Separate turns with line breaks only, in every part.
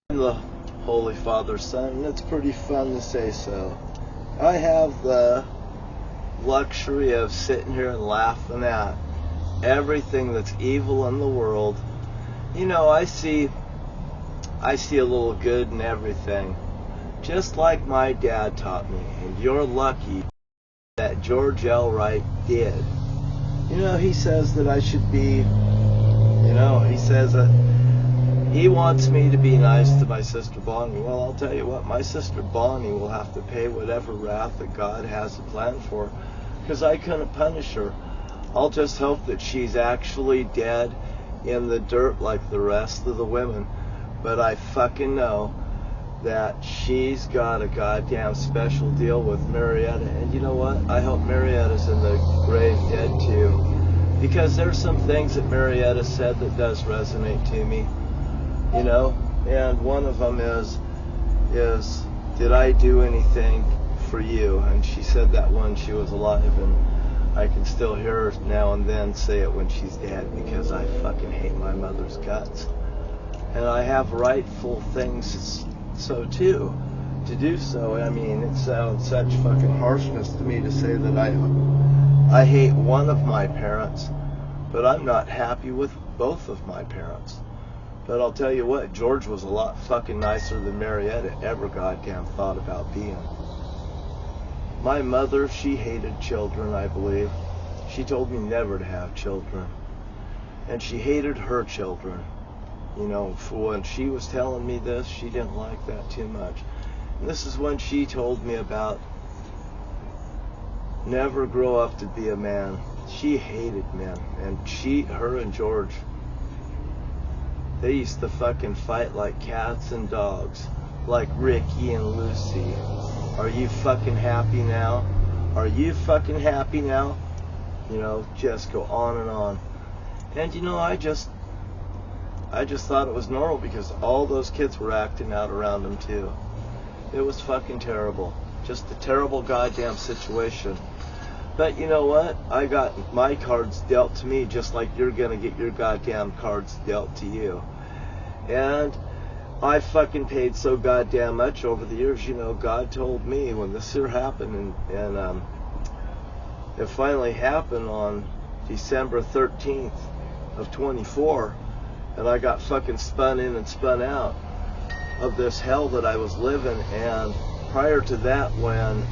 I'm the Holy Father's son, and it's pretty fun to say so. I have the luxury of sitting here and laughing at everything that's evil in the world. You know, I see a little good in everything, just like my dad taught me, and you're lucky that George L. Wright did. You know, he says that I should be, he says that he wants me to be nice to my sister Bonnie. Well, I'll tell you what, my sister Bonnie will have to pay whatever wrath that God has planned for, because I couldn't punish her. I'll just hope that she's actually dead in the dirt like the rest of the women. But I fucking know that she's got a goddamn special deal with Marietta. And you know what? I hope Marietta's in the grave dead too. Because there's some things that Marietta said that does resonate to me. You know, and one of them is, did I do anything for you? And she said that when she was alive, and I can still hear her now and then say it when she's dead, because I fucking hate my mother's guts. And I have rightful things so too, to do so. I mean, it sounds such fucking harshness to me to say that I hate one of my parents, but I'm not happy with both of my parents. But I'll tell you what, George was a lot fucking nicer than Marietta ever goddamn thought about being. My mother, she hated children, I believe. She told me never to have children. And she hated her children. You know, for when she was telling me this, she didn't like that too much. And this is when she told me about never grow up to be a man. She hated men. And her and George, they used to fucking fight like cats and dogs, like Ricky and Lucy. Are you fucking happy now? Are you fucking happy now? You know, just go on and on. And you know, I just thought it was normal, because all those kids were acting out around him too. It was fucking terrible. Just a terrible goddamn situation. But you know what? I got my cards dealt to me just like you're gonna get your goddamn cards dealt to you. And I fucking paid so goddamn much over the years. You know, God told me when this here happened, and it finally happened on December 13th of 24, and I got fucking spun in and spun out of this hell that I was living. And prior to that, when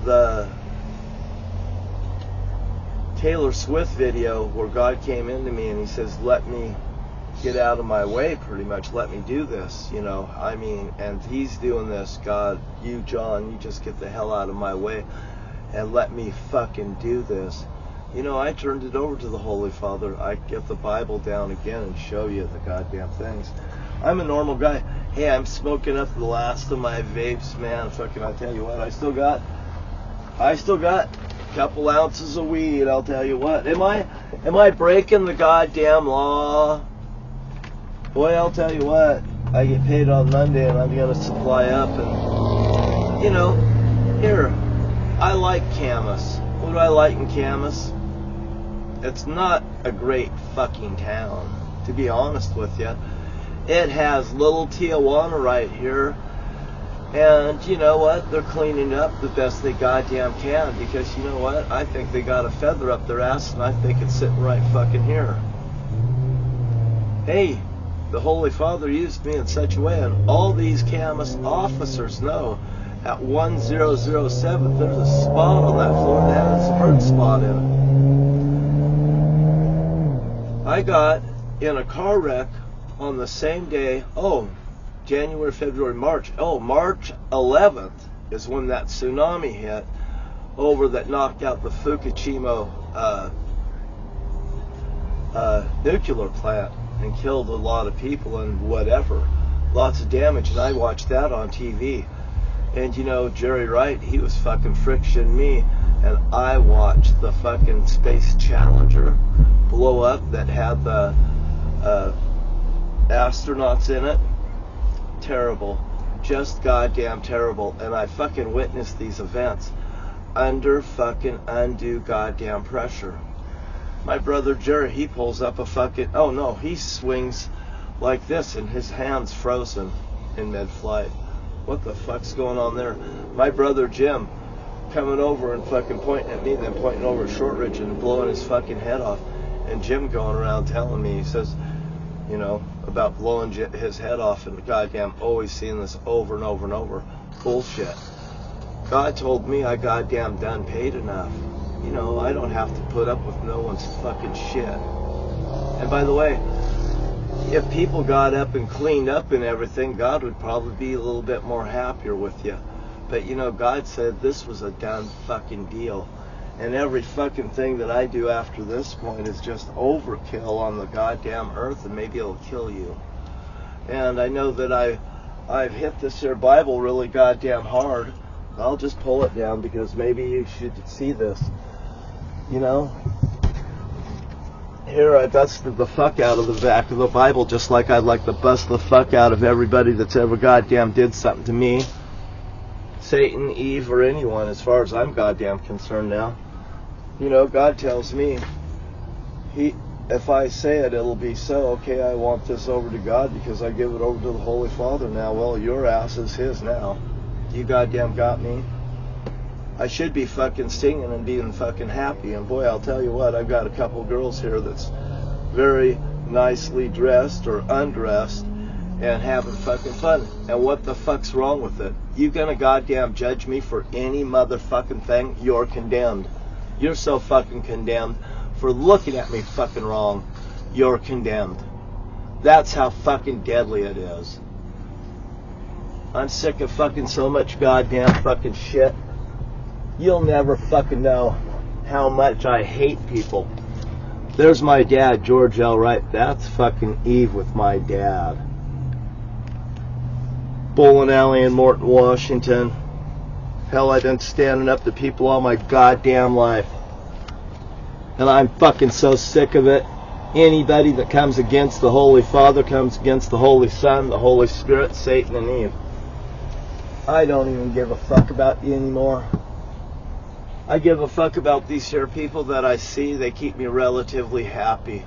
the Taylor Swift video where God came into me and he says, let me get out of my way, pretty much, let me do this, you know, I mean, and he's doing this, God, you, John, you just get the hell out of my way and let me fucking do this. You know, I turned it over to the Holy Father. I get the Bible down again and show you the goddamn things. I'm a normal guy. Hey, I'm smoking up the last of my vapes, man. Fucking, I tell you what, I still got a couple ounces of weed, I'll tell you what. Am I breaking the goddamn law? Boy, I'll tell you what, I get paid on Monday and I'm gonna supply up, and you know, here, I like Camas. What do I like in Camas? It's not a great fucking town, to be honest with you. It has little Tijuana right here. And you know what? They're cleaning up the best they goddamn can, because you know what? I think they got a feather up their ass, and I think it's sitting right fucking here. Hey, the Holy Father used me in such a way, and all these Camas officers know at 1007 there's a spot on that floor that has a bird spot in it. I got in a car wreck on the same day, January, February, March. March 11th is when that tsunami hit over that knocked out the Fukushima nuclear plant and killed a lot of people and whatever. Lots of damage, and I watched that on TV. And you know, Jerry Wright, he was fucking friction me, and I watched the fucking Space Challenger blow up that had the astronauts in it. Terrible, just goddamn terrible. And I fucking witnessed these events under fucking undue goddamn pressure. My brother Jerry, he pulls up a fucking, he swings like this, and his hand's frozen in mid-flight. What the fuck's going on there? My brother Jim coming over and fucking pointing at me, then pointing over at Shortridge and blowing his fucking head off. And Jim going around telling me, he says, you know, about blowing his head off, and goddamn always seeing this over and over and over. Bullshit. God told me I goddamn done paid enough. You know, I don't have to put up with no one's fucking shit. And by the way, if people got up and cleaned up and everything, God would probably be a little bit more happier with you. But you know, God said this was a done fucking deal. And every fucking thing that I do after this point is just overkill on the goddamn earth, and maybe it'll kill you. And I know that I've hit this here Bible really goddamn hard. I'll just pull it down because maybe you should see this. You know, here I busted the fuck out of the back of the Bible, just like I'd like to bust the fuck out of everybody that's ever goddamn did something to me. Satan, Eve, or anyone, as far as I'm goddamn concerned now. You know, God tells me, if I say it, it'll be so. Okay, I want this over to God because I give it over to the Holy Father now. Well, your ass is his now. You goddamn got me. I should be fucking singing and being fucking happy. And boy, I'll tell you what, I've got a couple girls here that's very nicely dressed or undressed and having fucking fun. And what the fuck's wrong with it? You gonna goddamn judge me for any motherfucking thing? You're condemned. You're so fucking condemned for looking at me fucking wrong. You're condemned. That's how fucking deadly it is. I'm sick of fucking so much goddamn fucking shit. You'll never fucking know how much I hate people. There's my dad, George L. Wright. That's fucking Eve with my dad. Bowling alley in Morton, Washington. Hell, I've been standing up to people all my goddamn life. And I'm fucking so sick of it. Anybody that comes against the Holy Father comes against the Holy Son, the Holy Spirit, Satan, and Eve. I don't even give a fuck about you anymore. I give a fuck about these here people that I see. They keep me relatively happy.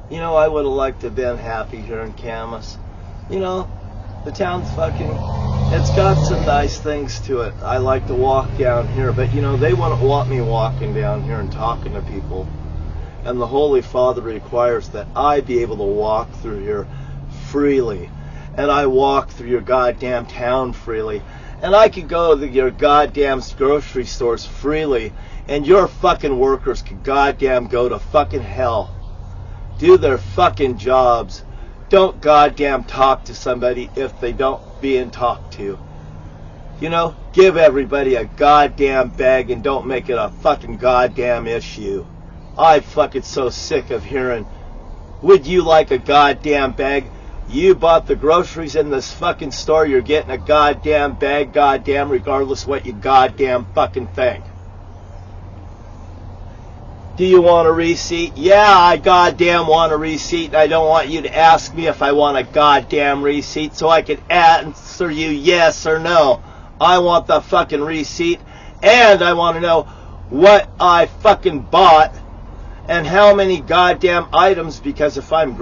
You know, I would have liked to have been happy here in Camas. You know, the town's fucking, it's got some nice things to it. I like to walk down here, but you know, they wouldn't want me walking down here and talking to people. And the Holy Father requires that I be able to walk through here freely. And I walk through your goddamn town freely. And I could go to your goddamn grocery stores freely. And your fucking workers could goddamn go to fucking hell. Do their fucking jobs. Don't goddamn talk to somebody if they don't being talked to. You know, give everybody a goddamn bag and don't make it a fucking goddamn issue. I'm fucking so sick of hearing, would you like a goddamn bag? You bought the groceries in this fucking store, you're getting a goddamn bag, goddamn, regardless what you goddamn fucking think. Do you want a receipt? Yeah, I goddamn want a receipt, and I don't want you to ask me if I want a goddamn receipt so I can answer you yes or no. I want the fucking receipt, and I want to know what I fucking bought and how many goddamn items, because if I'm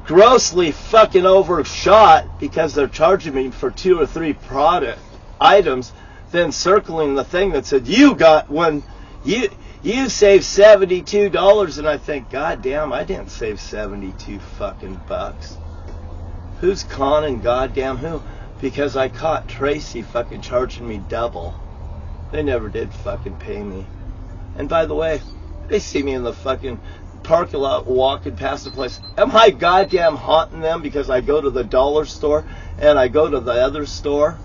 grossly fucking overshot because they're charging me for 2 or 3 product items, then circling the thing that said you got when you saved $72, and I think, God damn, I didn't save 72 fucking bucks. Who's conning goddamn who? Because I caught Tracy fucking charging me double. They never did fucking pay me. And by the way, they see me in the fucking parking lot walking past the place. Am I goddamn haunting them because I go to the dollar store and I go to the other store?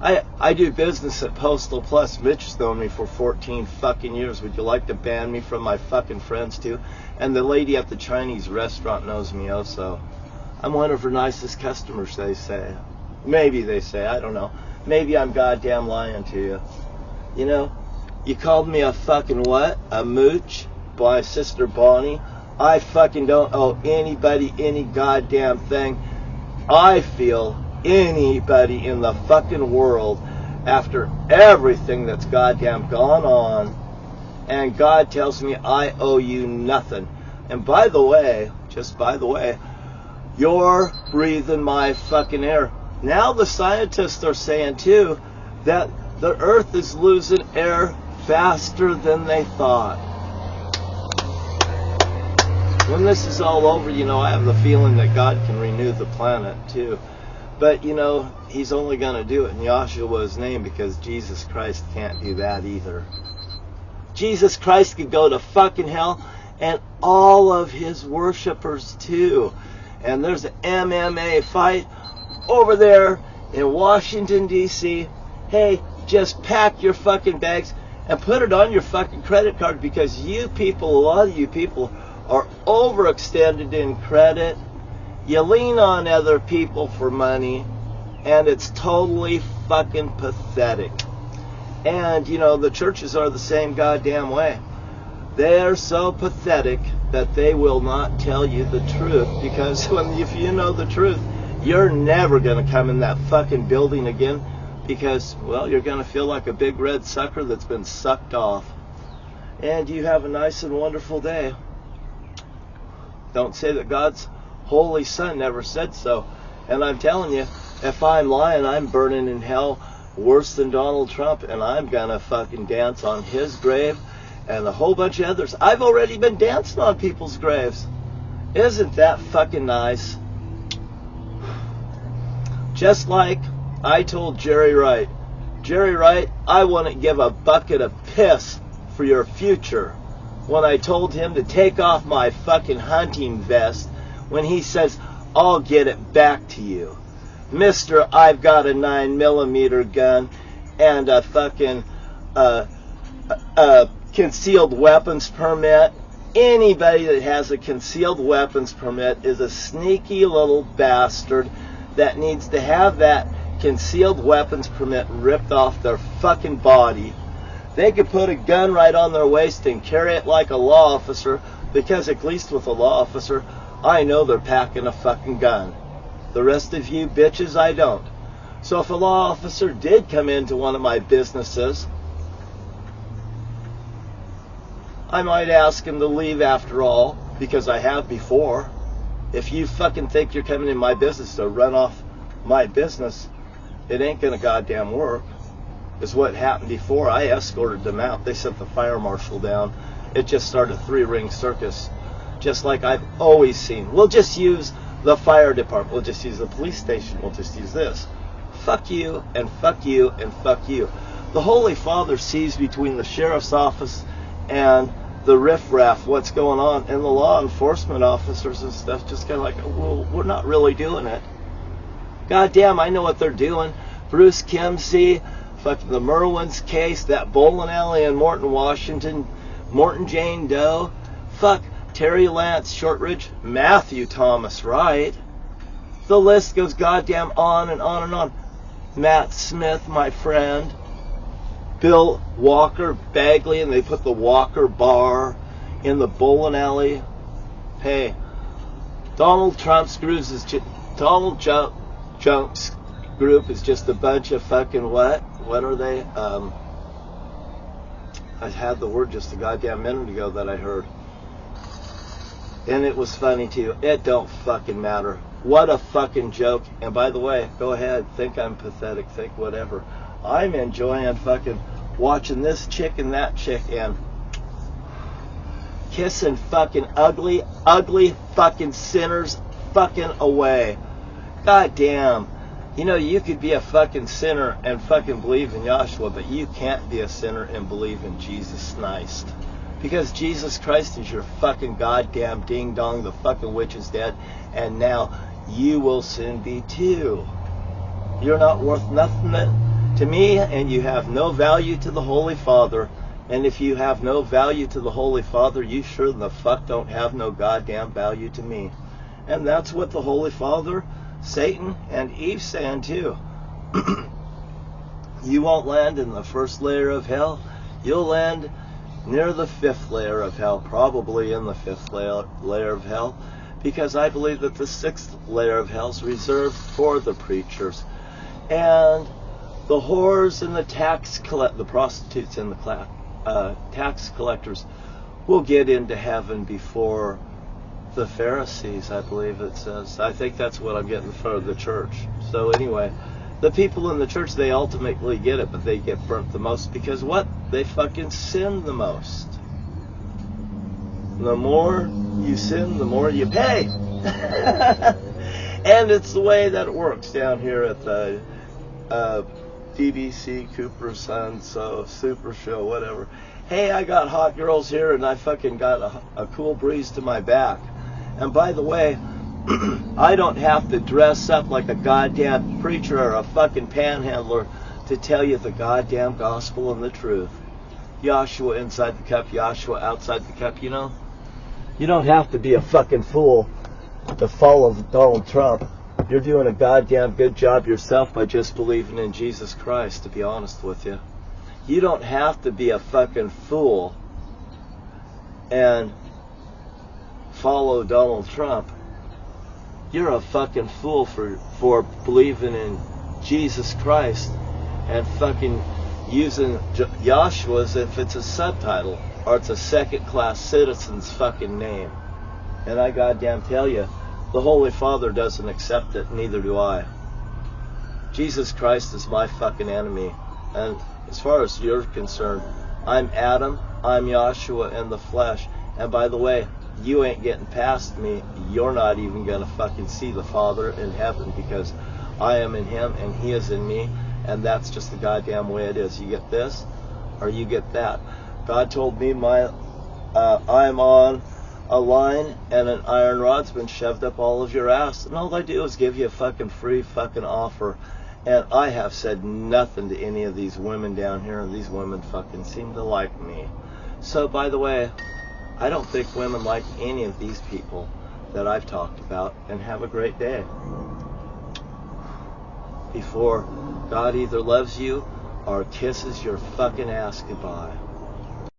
I do business at Postal Plus. Mitch has known me for 14 fucking years. Would you like to ban me from my fucking friends too? And the lady at the Chinese restaurant knows me also. I'm one of her nicest customers, they say. Maybe they say, I don't know. Maybe I'm goddamn lying to you. You know, you called me a fucking what? A mooch? By Sister Bonnie. I fucking don't owe anybody any goddamn thing. I feel anybody in the fucking world, after everything that's goddamn gone on, and God tells me I owe you nothing. And by the way, just by the way, you're breathing my fucking air. Now the scientists are saying too that the earth is losing air faster than they thought. When this is all over, I have the feeling that God can renew the planet too. But, he's only going to do it in Yahshua's name, because Jesus Christ can't do that either. Jesus Christ could go to fucking hell, and all of his worshipers too. And there's an MMA fight over there in Washington, D.C. Hey, just pack your fucking bags and put it on your fucking credit card, because you people, a lot of you people, are overextended in credit. You lean on other people for money, and it's totally fucking pathetic. And, the churches are the same goddamn way. They're so pathetic that they will not tell you the truth, because if you know the truth, you're never going to come in that fucking building again, because, well, you're going to feel like a big red sucker that's been sucked off. And you have a nice and wonderful day. Don't say that God's Holy Son never said so. And I'm telling you, if I'm lying, I'm burning in hell worse than Donald Trump, and I'm gonna fucking dance on his grave and a whole bunch of others. I've already been dancing on people's graves. Isn't that fucking nice? Just like I told Jerry Wright, I wouldn't give a bucket of piss for your future, when I told him to take off my fucking hunting vest, when he says, I'll get it back to you. Mister, I've got a 9mm gun and a fucking concealed weapons permit. Anybody that has a concealed weapons permit is a sneaky little bastard that needs to have that concealed weapons permit ripped off their fucking body. They could put a gun right on their waist and carry it like a law officer, because at least with a law officer, I know they're packing a fucking gun. The rest of you bitches, I don't. So if a law officer did come into one of my businesses, I might ask him to leave after all, because I have before. If you fucking think you're coming in my business to run off my business, it ain't gonna goddamn work. Is what happened before. I escorted them out. They sent the fire marshal down. It just started a 3-ring circus, just like I've always seen. We'll just use the fire department. We'll just use the police station. We'll just use this. Fuck you, and fuck you, and fuck you. The Holy Father sees between the sheriff's office and the riffraff what's going on, and the law enforcement officers and stuff just kind of like, well, we're not really doing it. Goddamn, I know what they're doing. Bruce Kimsey, fucking the Merwin's case, that bowling alley in Morton, Washington, Morton Jane Doe, fuck Terry Lance Shortridge, Matthew Thomas Wright. The list goes goddamn on and on and on. Matt Smith, my friend, Bill Walker Bagley, and they put the Walker bar in the bowling alley. Hey, Donald Junk's group is just a bunch of fucking what? What are they? I had the word just a goddamn minute ago that I heard. And it was funny too. It don't fucking matter. What a fucking joke. And by the way, go ahead, think I'm pathetic, think whatever. I'm enjoying fucking watching this chick and that chick and kissing fucking ugly fucking sinners fucking away. God damn. You know, you could be a fucking sinner and fucking believe in Yahshua, but you can't be a sinner and believe in Jesus Christ. Because Jesus Christ is your fucking goddamn ding-dong, the fucking witch is dead, and now you will soon be too. You're not worth nothing to me, and you have no value to the Holy Father. And if you have no value to the Holy Father, you sure the fuck don't have no goddamn value to me. And that's what the Holy Father, Satan, and Eve saying too. You won't land in the first layer of hell. You'll land near the 5th layer of hell, probably in the 5th layer of hell, because I believe that the 6th layer of hell is reserved for the preachers. And the whores and the prostitutes and the tax collectors will get into heaven before the Pharisees, I believe it says. I think that's what I'm getting from the church. So anyway, the people in the church, they ultimately get it, but they get burnt the most because what? They fucking sin the most. The more you sin, the more you pay. And it's the way that it works down here at the DBC Cooper Sons Super Show, whatever. Hey, I got hot girls here and I fucking got a cool breeze to my back. And by the way, I don't have to dress up like a goddamn preacher or a fucking panhandler to tell you the goddamn gospel and the truth. Yahshua inside the cup, Yahshua outside the cup, you know? You don't have to be a fucking fool to follow Donald Trump. You're doing a goddamn good job yourself by just believing in Jesus Christ, to be honest with you. You don't have to be a fucking fool and follow Donald Trump. You're a fucking fool for believing in Jesus Christ and fucking using Yahshua as if it's a subtitle or it's a second-class citizen's fucking name. And I goddamn tell you, the Holy Father doesn't accept it, neither do I. Jesus Christ is my fucking enemy. And as far as you're concerned, I'm Adam, I'm Yahshua in the flesh. And by the way, you ain't getting past me. You're not even going to fucking see the Father in heaven because I am in Him and He is in me. And that's just the goddamn way it is. You get this or you get that. God told me I'm on a line and an iron rod's been shoved up all of your ass. And all I do is give you a fucking free fucking offer. And I have said nothing to any of these women down here, and these women fucking seem to like me. So, by the way, I don't think women like any of these people that I've talked about. And have a great day. Before God either loves you or kisses your fucking ass goodbye.